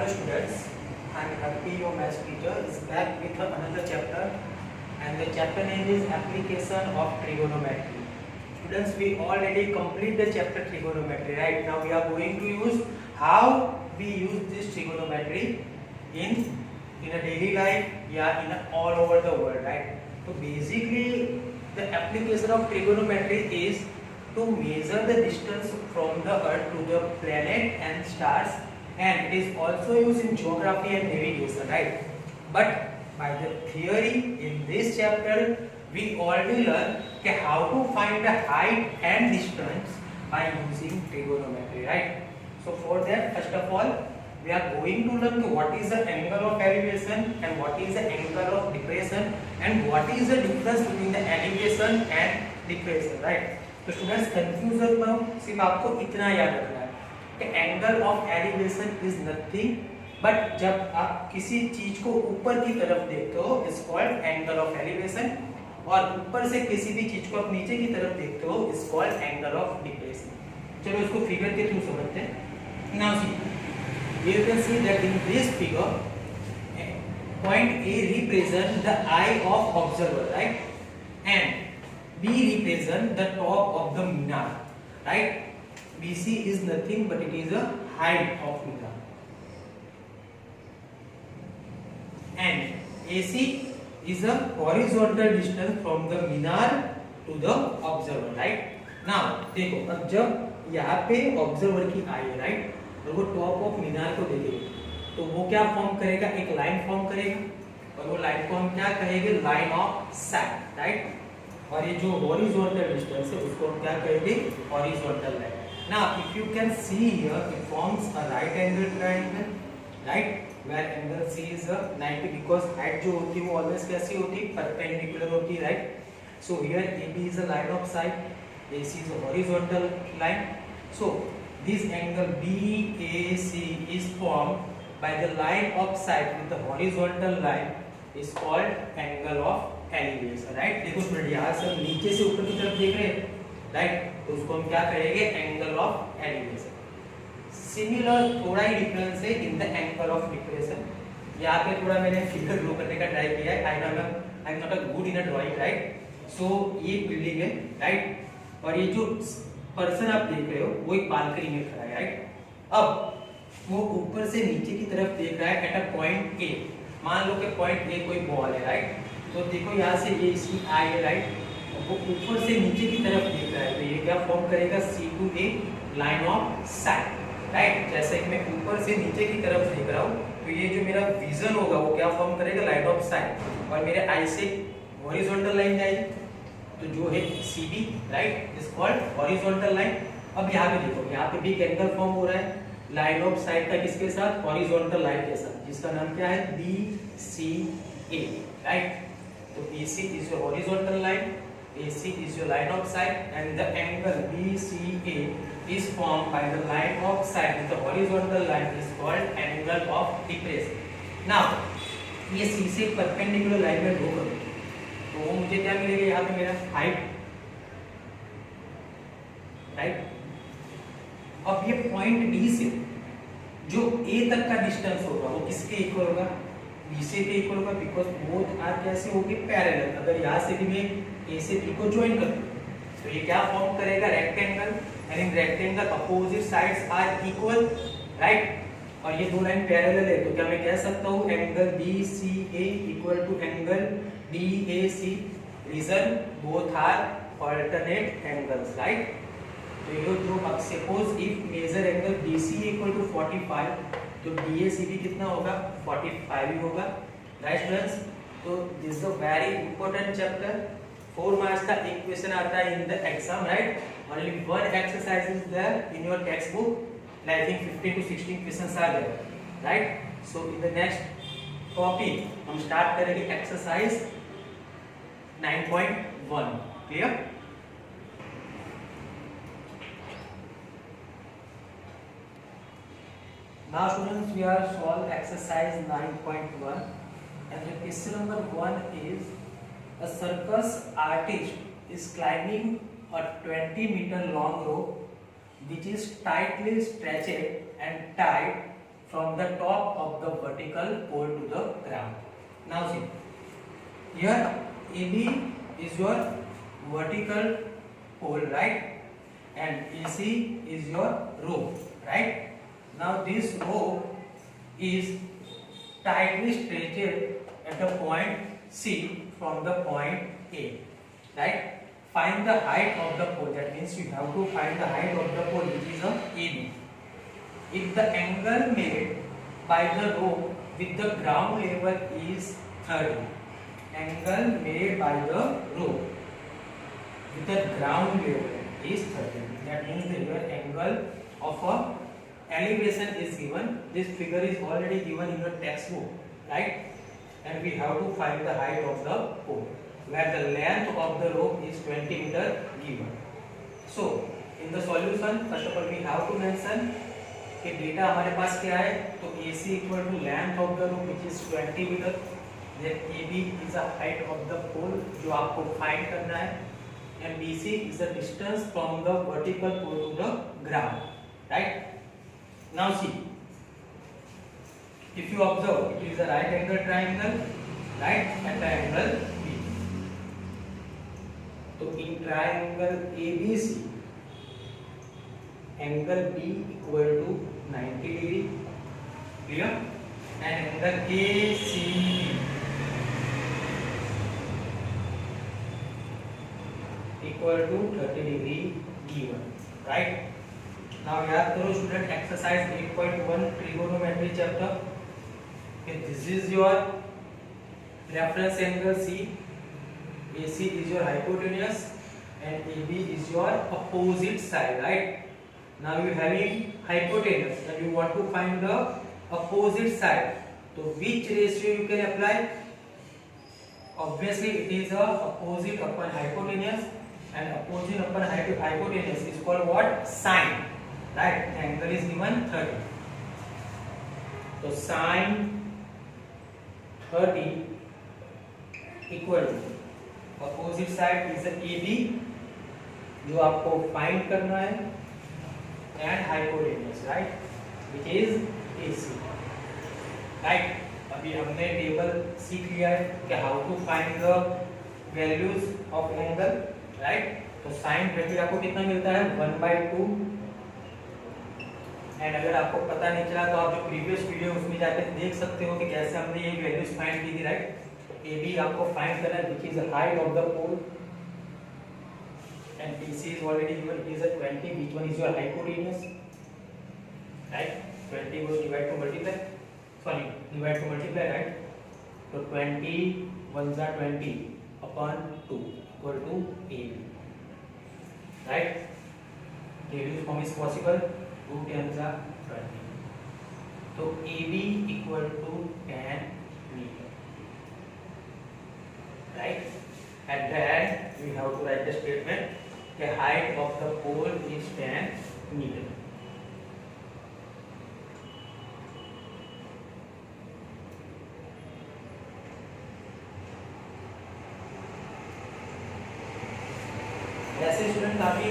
Hello students, I am Happy, your maths teacher, is back with another chapter, and the chapter name is Application of Trigonometry. Students, we already complete the chapter Trigonometry, right? Now we are going to use how we use this trigonometry in a daily life, yeah, in all over the world, right? So basically, the application of trigonometry is to measure the distance from the earth to the planet and stars, and it is also used in geography and navigation, right? But by the theory in this chapter we already learn how to find the height and distance by using trigonometry, right? So for that, first of all, we are going to learn what is the angle of elevation and what is the angle of depression and what is the difference between the elevation and depression, right? तो students confusion में सिर्फ आपको इतना याद रखना है कि angle of elevation is nothing but जब आप किसी चीज को ऊपर की तरफ देखते हो is called angle of elevation और ऊपर से किसी भी चीज को आप नीचे की तरफ देखते हो is called angle of depression. चलो इसको फिगर के थ्रू समझते हैं। Now see you can see that in this figure point A represent the I of observer, right, and B represent the top of the minar, right? BC is nothing but it is a height of minar, and AC is a horizontal distance from the minar to the observer, right? Now देखो, अब जब यहाँ पे observer की आई है, right, और वो top of Minar को देखेगा तो वो क्या फॉर्म करेगा, एक लाइन फॉर्म करेगा और वो लाइन को हम क्या कहेंगे, लाइन ऑफ साइट, राइट। और ये जो हॉरिजॉन्टल डिस्टेंस है उसको हम क्या कहेंगे, horizontal line. Now if you can see here it forms a right angle triangle, right, where angle C is 90 because height जो होती है वो ऑलवेज कैसी होती है, परपेंडिकुलर होती है, right. So here AB is a line of site, AC is a horizontal line. So this angle BAC is formed by the line of site with the horizontal line is called angle of elevation, right. देखो student, यहाँ से हम नीचे से ऊपर की तरफ देख रहे हैं, राइट, तो उसको हम क्या कहेंगे, एंगल ऑफ एलिवेशन। सिमिलर थोड़ा ही डिफरेंस है in the angle of depression. यहाँ पे थोड़ा मैंने फिगर ड्रॉ करने का ट्राई किया है, I am not a good in a drawing, right. So ये बिल्डिंग है, राइट, और ये जो पर्सन आप देख रहे हो वो एक बालकनी में खड़ा है, राइट। अब वो ऊपर से नीचे की तरफ देख रहा है एट अ पॉइंट ए। मान लो कि पॉइंट ए कोई बॉल है, राइट, तो देखो यहाँ से ये इसकी आई है, राइट, वो ऊपर से नीचे की तरफ देख रहा है तो ये क्या फॉर्म करेगा, C2A line of site, right. जैसे कि मैं ऊपर से नीचे की तरफ देख रहा हूँ तो ये जो मेरा विजन होगा वो क्या फॉर्म करेगा, लाइन ऑफ साइट, और मेरे आई से हॉरिजॉन्टल लाइन जाएगी तो जो है CB, right, is called horizontal line. अब यहाँ पे देखो, यहाँ पे भी एक एंगल फॉर्म हो रहा है लाइन ऑफ साइट का, किसके साथ, हॉरिजॉन्टल लाइन के साथ, जिसका नाम क्या है, BCA, right. So BC is your horizontal line, AC is your line of sight, and the angle BCA is formed by the line of sight with the horizontal line is called angle of depression. Now ये C से perpendicular line में draw करूँ तो वो मुझे क्या मिलेगा, यहाँ पे मेरा हाइट, राइट। अब ये पॉइंट D से जो A तक का डिस्टेंस होगा वो किसके इक्वल होगा, BC के इक्वल होगा, बिकॉज बोथ आर कैसे होंगे, पैरेलल। अगर यहाँ से भी मैं A से B को ज्वाइन कर दूं तो ये क्या फॉर्म करेगा, rectangle, and in rectangle opposite sides are equal, right, और ये दो लाइन पैरेलल है तो क्या मैं कह सकता हूँ angle BCA equal to angle BAC, reason both are alternate angles, right. तो ये जो अब suppose if major angle BC equal to 45 तो BAC भी कितना होगा, 45 ही होगा, राइट स्टूडेंट्स। तो this is a very important chapter, 4 marks का एक क्वेश्चन आता है in the exam, right. Only one exercise is there in your textbook, I think 15 to 16 questions are there, right. So in the next topic हम start करेंगे exercise 9.1, clear. Now students, we are solve exercise 9.1 and the question number 1 is a circus artist is climbing a 20-meter long rope which is tightly stretched and tied from the top of the vertical pole to the ground. Now see, here AB is your vertical pole, right? And AC is your rope, right? Now this rope is tightly stretched at the point C from the point A, right? Find the height of the pole. That means you have to find the height of the pole, which is a AB. If the angle made by the rope with the ground level is 30, angle made by the rope with the ground level is 30. That means the your angle of a elevation is given. This figure is already given in your textbook, right? And we have to find the height of the pole, where the length of the rope is 20 meter given. So in the solution, first of all we have to mention कि data हमारे पास क्या है, तो AC equal to length of the rope which is 20 metre, then AB is the height of the pole जो आपको find करना है, and BC is the distance from the vertical pole to the ground, right? Now see, if you observe, it is a right angle triangle, right, at the angle B. तो in triangle ABC, angle B equal to 90 degree, clear? And angle ACB equal to 30 degree given, right? Now याद करो student, exercise 8.1 trigonometry chapter. Okay, this is your reference angle C, AC is your hypotenuse and AB is your opposite side, right? Now you having hypotenuse and you want to find the opposite side. So which ratio you can apply? Obviously it is a opposite upon hypotenuse, and opposite upon hypotenuse is called what? Sine, right? The angle is given 30. So sine 30 equal to opposite side is AB जो आपको find करना है, and hypotenuse, right, which is AC, right? अभी हमने table सीख लिया है कि how to find the values of angle, right? तो sin 30 आपको कितना मिलता है? 1/2. एंड अगर आपको पता नहीं चला तो आप जो प्रीवियस वीडियो उसमें जाकर देख सकते हो कि कैसे हमने ये वैल्यूज फाइंड की थी, राइट? AB आपको फाइंड करना है, which is the height of the pole, and BC is already given, it is a 20, which one is your hypotenuse, right? 20 goes divide to multiply, right? So 20 1s are 20 upon 2 equal to AB, right? Reduce form is possible, 2 10s are 20. So AB equal to 10 meter, right? At the end we have to write the statement, the height of the pole is 10 meter. ऐसे student काफी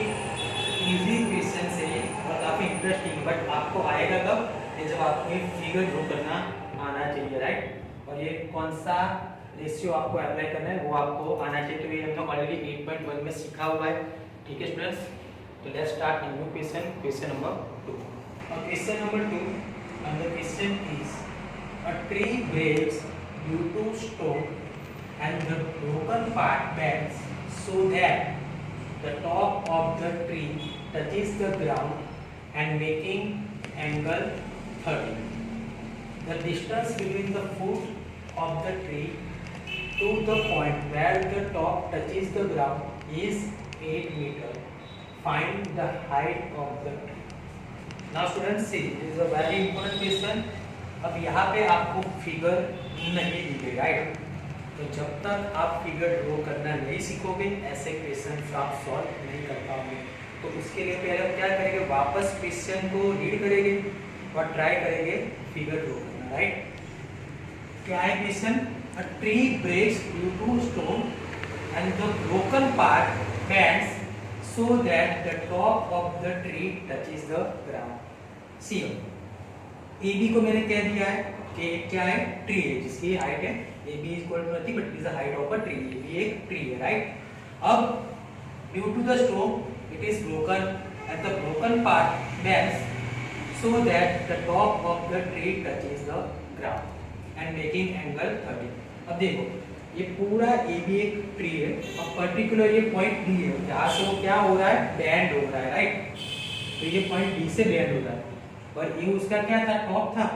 easy question है और काफी interesting, but आपको आएगा कब? ये जब आपको एक फिगर ड्रॉ करना आना चाहिए, राइट? और ये कौन सा रेशियो आपको अप्लाई करना है वो आपको आना चाहिए, तो ये हमने ऑलरेडी 8.1 में सीखा हुआ है, ठीक है स्टूडेंट्स? तो let's start new question, question number 2. और question number 2, and the question is, a tree breaks due to storm and the broken part bends so that the top of the tree touches the ground and making angle 30. The distance between the foot of the tree to the point where the top touches the ground is 8 meter. Find the height of the tree. Now students see, this is a very important question. अब यहाँ पे आपको figure नहीं दी गई, right? तो जब तक आप फिगर ड्रॉ करना नहीं सीखोगे ऐसे क्वेश्चन आप सॉल्व नहीं कर पाओगे। तो उसके लिए पहले क्या करेंगे, वापस क्वेश्चन को रीड करेंगे और ट्राई करेंगे फिगर ड्रॉ करना, राइट? क्या है question? A tree breaks due to storm and the broken part bends so that the top of the tree touches the ground. See, AB को मैंने क्या दिया है कि एक क्या है ट्री है जिसकी हाइट है AB is equal to nothing but is the height of a tree. AB एक ट्री है राइट। अब due to the stone it is broken and the broken part bends so that the top of the tree touches the ground and making angle 30। अब देखो ये पूरा AB एक tree है और पर्टिकुलर ये पॉइंट D है जहाँ से वो क्या हो रहा है बेंड हो रहा है राइट। तो ये पॉइंट D से बेंड हो रहा है और ये उसका क्या था टॉप था।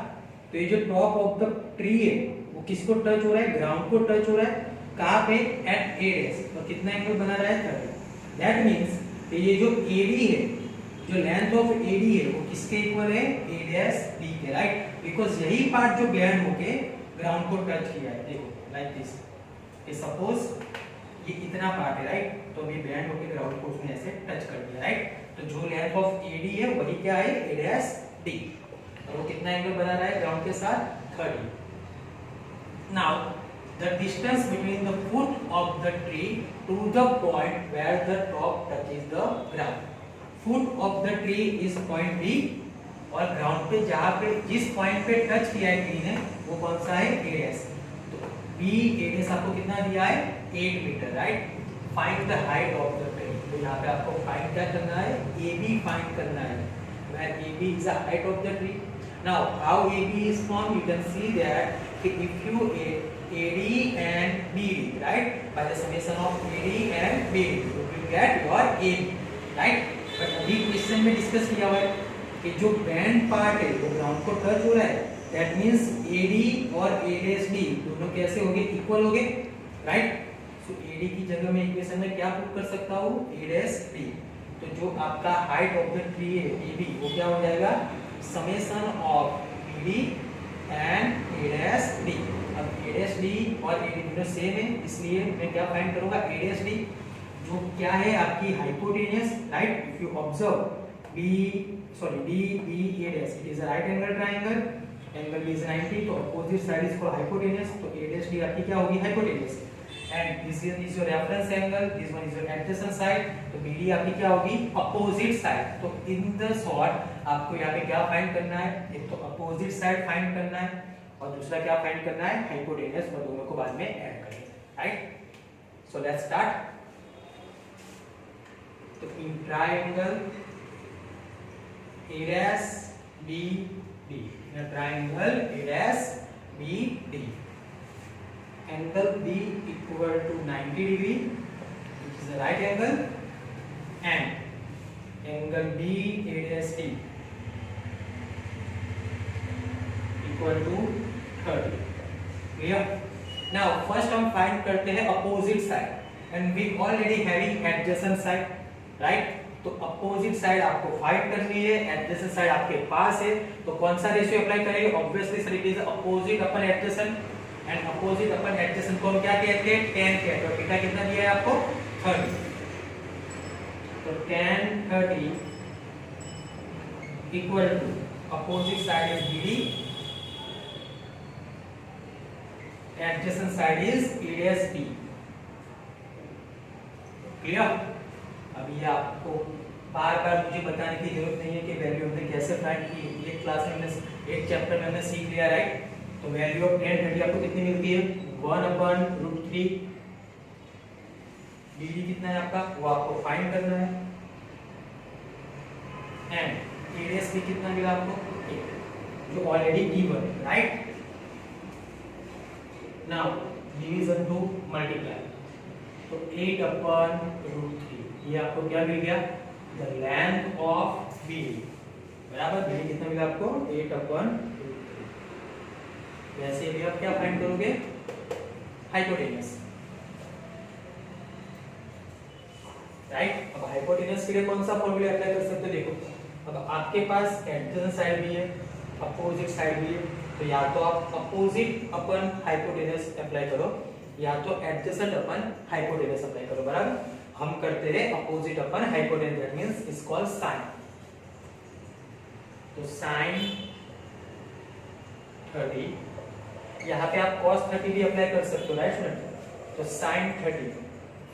तो ये जो टॉप ऑफ द ट्री है वो किसको टच हो रहा है ग्राउंड को टच हो रहा है कहाँ पे एट A' और कितना एंगल बना रहा है 30। दैट मीन्स ये जो AD है जो लेंथ ऑफ AD है वो किसके इक्वल है A' D के राइट। बिकॉज यही पार्ट जो बेंड होके ग्राउंड को टच किया है देखो लाइक दिस। सपोज ये इतना पार्ट है राइट तो अभी बेंड होके ग्राउंड को उसने ऐसे टच कर दिया राइट। तो जो लेंथ ऑफ AD है वही क्या है A' D और वो कितना एंगल बना रहा है ग्राउंड के साथ 30। Now the distance between the foot of the tree to the point where the top touches the ground। Foot of the tree is point B और ग्राउंड पे जहां पे जिस पॉइंट पे टच किया है ट्री ने वो कौन सा है A'। तो बी A' आपको कितना दिया है 8 metre right. Find the height of the tree. तो यहाँ पे आपको फाइंड क्या करना है AB फाइंड करना है where AB is the height of the tree। now how AB is formed you can see that if you AD and BD right by the summation of AD and BD you will get your AB right। But अभी question में discuss किया हुआ है कि जो band part है वो ground को टच हो रहा है दैट मींस AD और A' D दोनों कैसे होंगे इक्वल होंगे राइट। सो AD की जगह मैं इक्वेशन में क्या पुट कर सकता हूँ A' D। तो जो आपका हाइट ऑफ द ट्री है AB वो क्या हो जाएगा summation of BD and A' D। अब A' D और AD दोनों सेम है इसलिए मैं क्या फाइंड करूंगा A' D जो क्या है आपकी hypotenuse right. If you observe DBA' it is a right angle triangle angle B is 90 तो opposite side is called hypotenuse. तो A' आपकी क्या होगी hypotenuse and this is your reference angle this one is your adjacent side. तो BD आपकी क्या होगी opposite side. तो इन द शॉर्ट आपको यहाँ पे क्या फाइंड करना है एक तो अपोजिट साइड फाइंड करना है और दूसरा क्या फाइंड करना है हाइपोटेन्यूस। और दोनों को बाद में ऐड करेंगे राइट। So let's start. तो in triangle A'BD in a triangle A'BD angle B equal to 90 degree which is a right angle and angle BA'D equal to 30। clear। now first हम find करते हैं opposite side and we already having adjacent side right. तो opposite side आपको find करनी है adjacent side आपके पास है तो कौन सा रेशियो अप्लाई करेंगे obviously sir it is opposite upon adjacent and opposite upon adjacent को हम क्या कहते हैं tan कहते हैं। तो थीटा कितना दिया है आपको 30। तो tan 30 equal to opposite side is BD adjacent side is A'D। Clear. अभी ये आपको बार बार मुझे बताने की जरूरत नहीं है कि वैल्यू हमने कैसे फाइंड की। एक क्लास में हमने एक चैप्टर में हमने सीख लिया राइट। तो वैल्यू ऑफ tan 30 आपको कितनी मिलती है 1/√3। BD कितना है आपका वो आपको फाइंड करना है एंड A' कितना मिला आपको 8 जो ऑलरेडी गिवन है right. Now division to multiply तो 8/√3 ये आपको क्या मिल गया द लेंथ ऑफ BD बराबर BD कितना मिला आपको 8/√3। वैसे भी आप क्या फाइंड करोगे हाइपोटेन्यूस राइट। अब हाइपोटेन्यूस के लिए कौन सा फॉर्मूला अप्लाई कर सकते हो देखो। अब आपके पास एडजेसेंट साइड भी है अपोजिट साइड भी है तो या तो आप अपोजिट अपन हाइपोटेन्यूस अप्लाई करो या तो एडजेसेंट अपन हाइपोटेन्यूस अप्लाई करो बराबर। हम करते हैं opposite upon hypotenuse that means is called sine. तो साइन 30 यहाँ पे आप cos 30 भी अप्लाई कर सकते हो राइट स्टूडेंट। तो साइन 30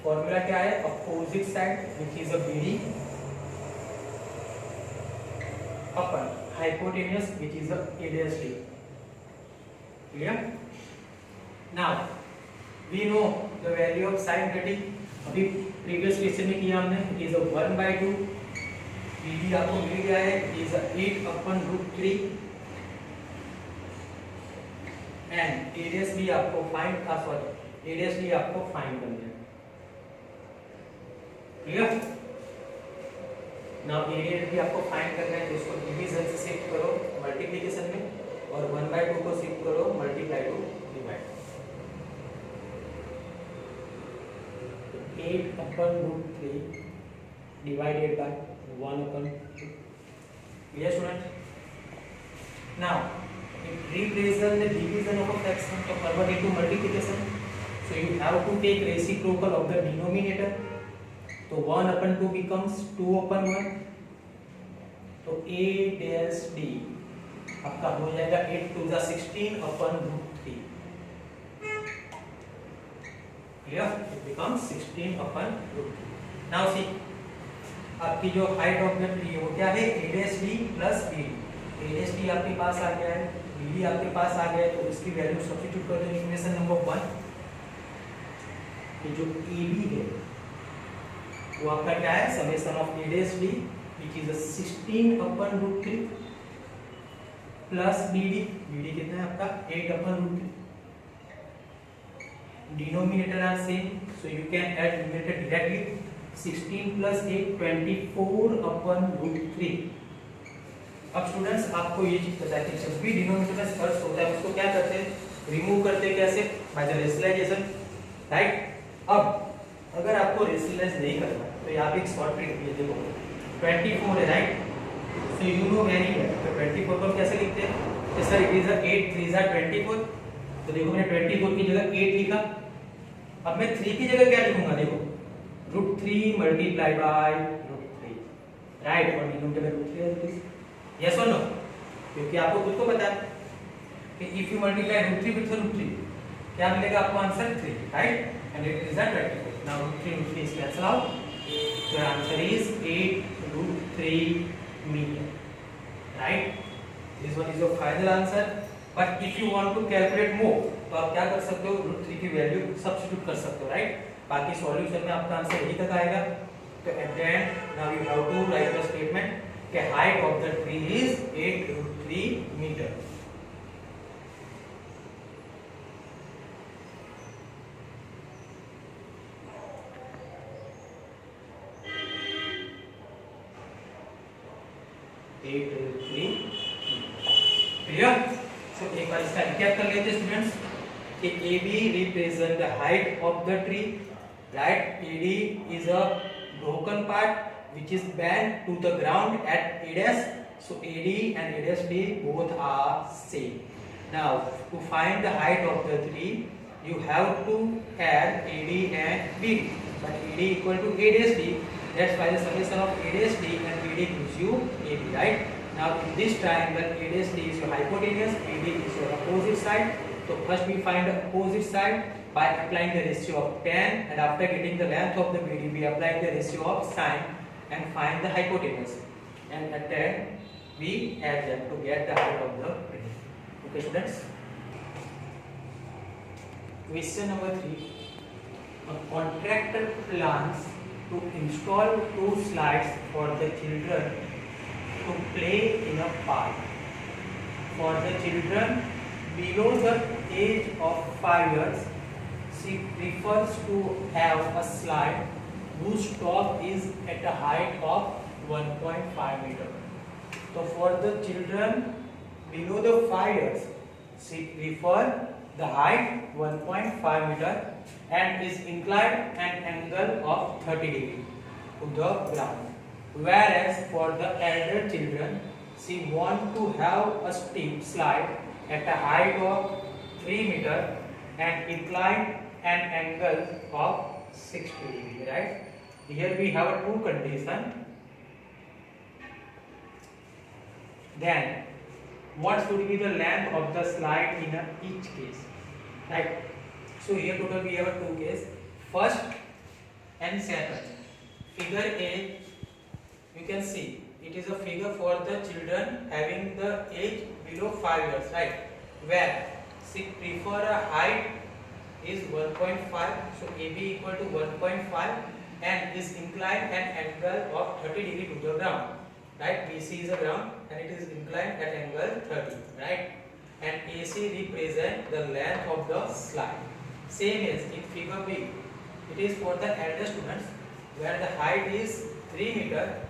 फॉर्मूला क्या है opposite side which is a BD upon hypotenuse which is a A dash D. Clear? Now we know the value of sin 30. अभी प्रीवियस क्वेश्चन में किया हमने, इज अ 1/2, BD आपको मिल गया है, इज अ 8/√3 एंड एरियस भी आपको find करना है। क्लियर? नाउ एरिया भी आपको फाइंड करना है, तो उसको डिवीजन से शिफ्ट करो मल्टीप्लिकेशन में और 1/2 को शिफ्ट करो multiply two divide. 8/√3 divided by 1/2. Clear student? Now it represents the division of a fraction, so convert it to multiplication. So you have to take reciprocal of the denominator. So 1/2 becomes 2/1. तो A dash D आपका हो जाएगा 8 to the 16/√3. Clear? It becomes 16/√3. Now see, आपकी जो height of the tree वो क्या है, A dash D plus BD. A dash D आपके पास आ गया है, BD आपके पास आ गया है, तो इसकी वैल्यू सब्स्टिट्यूट कर दो इक्वेशन नंबर 1। ये जो AB है वो आपका क्या है, summation of A dash D which is a 16/√3 plus BD कितना है आपका 8/√3. Denominator are same, so you can add numerator directly. 16 plus 8 24/√3. अब स्टूडेंट्स आपको ये चीज पता है कि जब भी डिनोमिनेटर में स्पर्श होता है उसको क्या करते हैं, रिमूव करते हैं. कैसे? By the rationalization, right. अब अगर आपको रेशनलाइज नहीं करना तो यहाँ पे एक शॉर्ट ट्रिक है, देखो 24 है, right. So you know very well, तो 24 को कैसे लिखते हैं, सर इट इज 8 3 जा 24. तो देखो मैंने 24 की जगह 8 लिखा. अब मैं 3 की जगह क्या लिखूंगा, देखो √3 मल्टीप्लाई बाय √3, राइट. और डिनोमिनेटर √3 है, दिस यस और नो, क्योंकि आपको खुद को पता है कि इफ यू मल्टीप्लाई √3 विद √3 क्या मिलेगा आपको answer 3, right. And it is 24. Now √3 is cancel out, so your answer is 8√3 meter, right. This one is your final answer. But if you want to calculate more, तो आप क्या कर सकते हो, √3 की वैल्यू सब्स्टिट्यूट कर सकते हो, राइट. बाकी सॉल्यूशन में आपका आंसर यही तक आएगा. तो at the end now you have to write the statement कि height of the tree is 8√3 metre. Clear? So एक बार इसका रिकैप कर लेते हैं स्टूडेंट्स कि AB represent the height of the tree, right. AD is a broken part which is bent to the ground at A dash. So AD and A dash D both are same. Now to find the height of the tree, you have to add AD and BD. But AD equal to A dash D. That's why the summation of A dash D and BD gives you AB, right. Now in this triangle, A dash D is your hypotenuse, AD is your opposite side. So first we find the opposite side by applying the ratio of tan, and after getting the length of the BD, we apply the ratio of sin and find the hypotenuse. And at the end, we add them to get the height of the tree. Okay, students. Question number 3. A contractor plans to install 2 slides for the children to play in a park. For the children below the age of 5 years, she prefers to have a slide whose top is at a height of 1.5 meter. So for the children below the 5 years, she prefers the height 1.5 meter and is inclined an angle of 30 degree to the ground. Whereas for the elder children, she wants to have a steep slide at a height of 3 meter and incline an angle of 60 degree, right. Here we have two condition. Then what should be the length of the slide in each case, right. So here total we have 2 cases, first and second. Figure A, you can see it is a figure for the children having the age below 5 years, right? Where she prefer a height is 1.5, so AB equal to 1.5 and is inclined an angle of 30 degree to the ground, right? BC is a ground and it is inclined at angle 30, right? And AC represent the length of the slide. Same as in figure B, it is for the elder students where the height is 3 meter,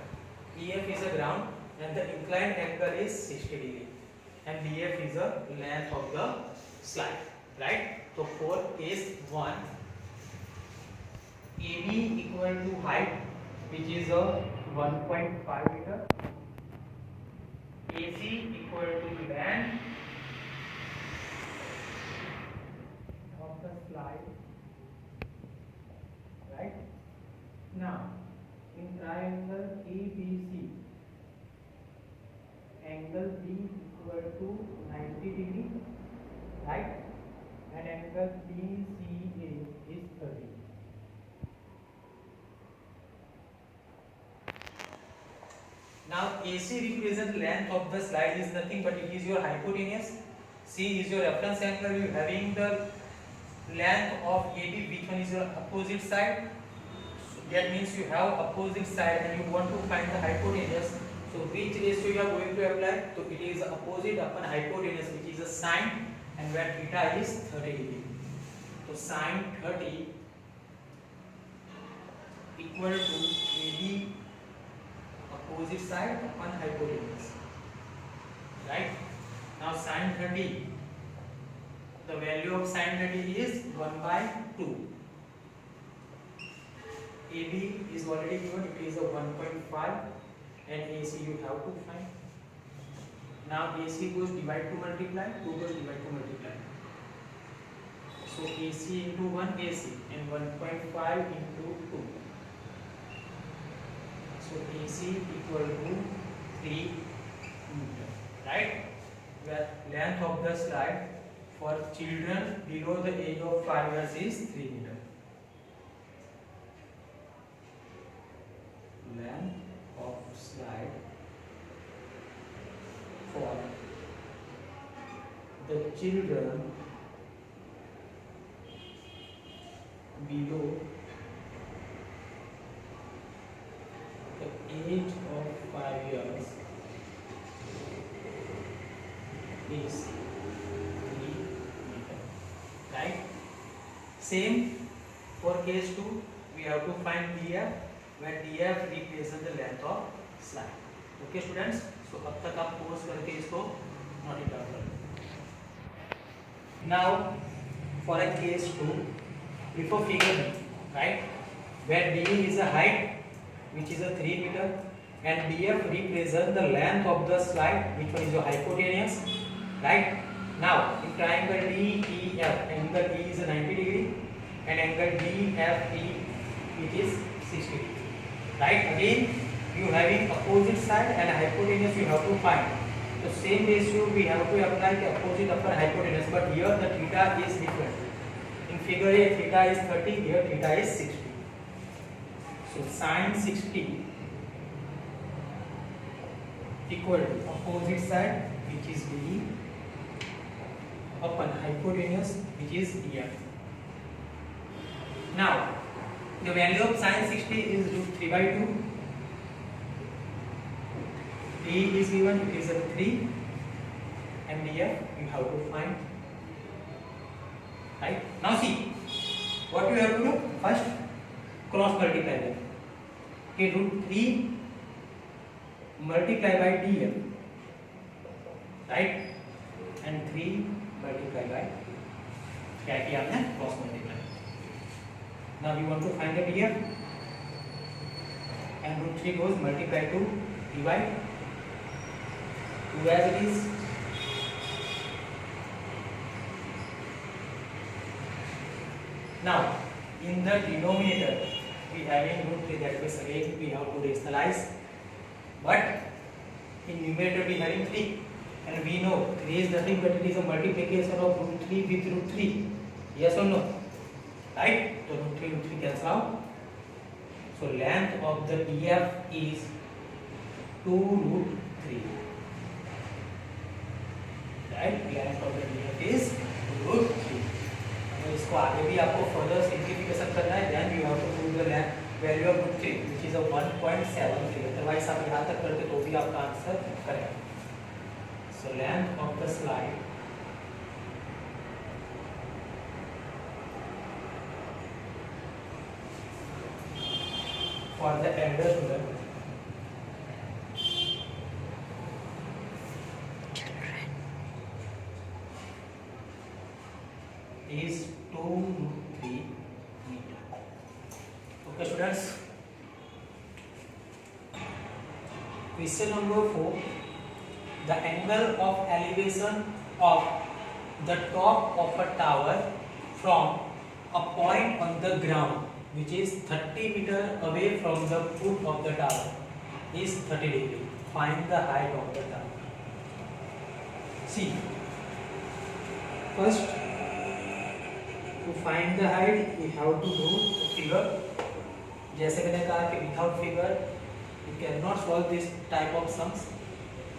EF is a ground and the inclined angle is 60 degree and BF is the length of the slide, right? So for case 1, AB equal to height which is a 1.5 meter, AC equal to length of the slide, right? Now in triangle ABC, angle B equal to 90 degree, right? And angle BCA is 30. Now AC represents length of the slide is nothing but it is your hypotenuse. C is your reference angle. You having the length of AB, which one is your opposite side? So that means you have opposite side and you want to find the hypotenuse. So which ratio you are going to apply? So it is opposite upon hypotenuse, which is a sine, and where theta is 30 degree. So sine 30 equal to AB opposite side upon hypotenuse, right? Now sine 30, the value of sine 30 is 1 by 2. AB is already given, it is a 1.5 and AC you have to find. Now AC goes divide to multiply, 2 goes divide to multiply. So AC into 1 AC and 1.5 into 2. So AC equal to 3 meter, right? Where length of the slide for children below the age of 5 years is 3 meter. Length of slide for the children below the age of 5 years is 3 meter, right? Same for case 2, we have to find DF, where DF represents the length of slide. Okay students, so अब तक आप pose करके इसको note down करें. Now for a case 2, before figure B, right, where D is a height which is a 3 meter and DF represents the length of the slide, which one is your hypotenuse, right? Now in triangle DEF, angle E is a 90 degree and angle DFE which is 60 degree, right? Again you having opposite side and hypotenuse you have to find. So same ratio we have to apply the opposite upon hypotenuse, but here the theta is different. In figure A theta is 30, here theta is 60. So sine 60 equal to opposite side which is D upon hypotenuse which is EF. Now the value of sine 60 is root 3 by 2. D is given, it is a 3 and DF you have to find, right? Now see what you have to do. First cross multiply them. Okay, root 3 multiply by DF, right? And 3 multiply by, क्या किया हमने, cross multiply. Now you want to find the DF and root 3 goes multiply to divide 2 as it is. Now in the denominator we having root 3, that means again we have to rationalize, but in numerator we having 3 and we know 3 is nothing but it is a multiplication of root 3 with root 3, yes or no, right? So root 3 cancel out. So length of the EF is 2√3, right. Length of the unit is √3. तो इसको आगे भी आपको further simplification करना है. Then you have to put the value of √3 which is 1.73. Otherwise आप यहाँ तक करते तो भी आपका answer correct. So length of the slide for the elder children is 2-3 meter. Okay students, question number 4. The angle of elevation of the top of a tower from a point on the ground which is 30 meter away from the foot of the tower is 30 degree. Find the height of the tower. See, first to find the height we have to do a figure. जैसे मैंने कहा कि without figure you cannot solve this type of sums.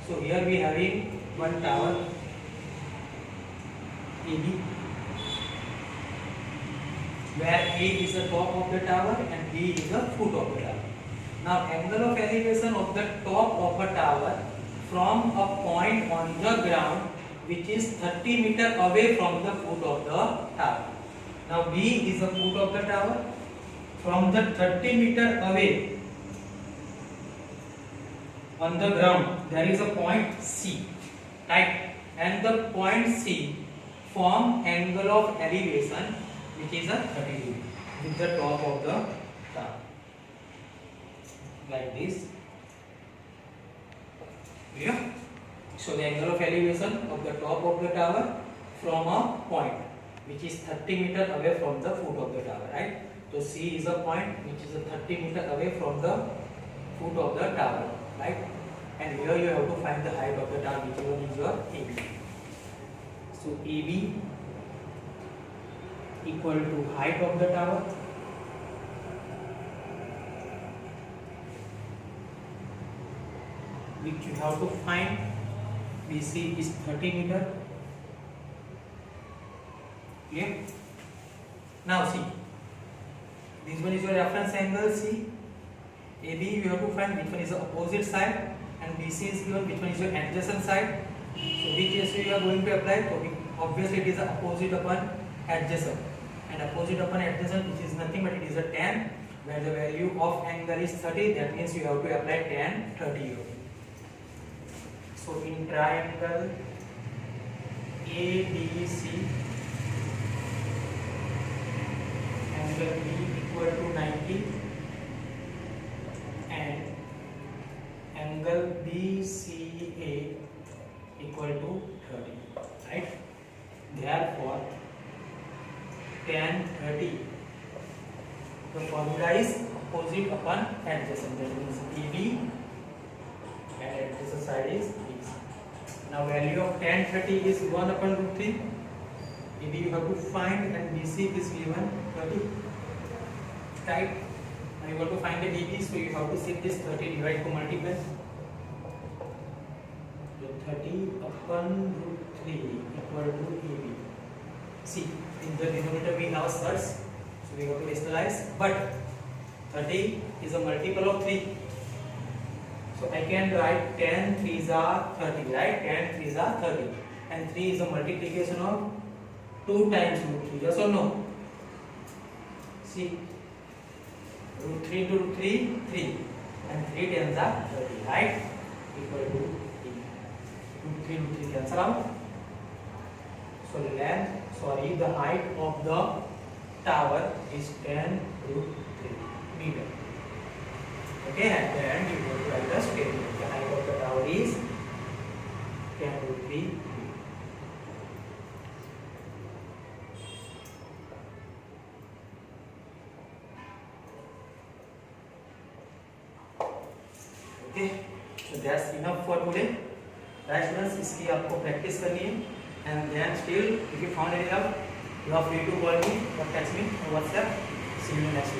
So here we having one tower AB, where A is the top of the tower and B is the foot of the tower. Now angle of elevation of the top of a tower from a point on the ground which is 30 meter away from the foot of the tower. Now B is the foot of the tower. From the 30 meter away on the ground there is a point C, right? And the point C form angle of elevation which is a 30 degree with the top of the tower, like this. Yeah. So the angle of elevation of the top of the tower from a point which is 30 meter away from the foot of the tower, right? So C is a point which is a 30 meter away from the foot of the tower, right? And here you have to find the height of the tower, which one is your AB. So AB equal to height of the tower which you have to find. BC is 30 meter. Clear? Now see, this one is your reference angle C. AB you have to find which one is the opposite side, and BC is given which one is your adjacent side. So which ratio you are going to apply? So obviously it is the opposite upon adjacent, and opposite upon adjacent which is nothing but it is a tan, where the value of angle is 30. That means you have to apply tan 30 here. So in triangle ABC, angle B equal to 90 and angle BCA equal to 30, right? Therefore tan 30, the formula is opposite upon adjacent, that means AB and adjacent side is BC. Now value of tan 30 is 1 upon √3. AB you have to find and BC is given 30, right? Now you have to find the AB, so you have to shift this 30 divide to multiply. So 30 upon √3 equal to AB. See, in the denominator we have such, so we have to rationalize, but 30 is a multiple of 3. So I can write tan 3s are 30, right? Tan 3s are 30, and 3 is a multiplication of 2 times √3. Yes or no? See, √3 to √3, 3, and 3 tens are 30, right? Equal to 3. √3 cancel out. So the height of the tower is 10 √3 meter. Okay, at the end you go to write the statement. The height of the tower is 10 √3 meter. Okay, so that's enough for today. Right students, इसकी आपको practice करनी है, and then still if you found any doubt you are free to call me or text me on WhatsApp. See you next time.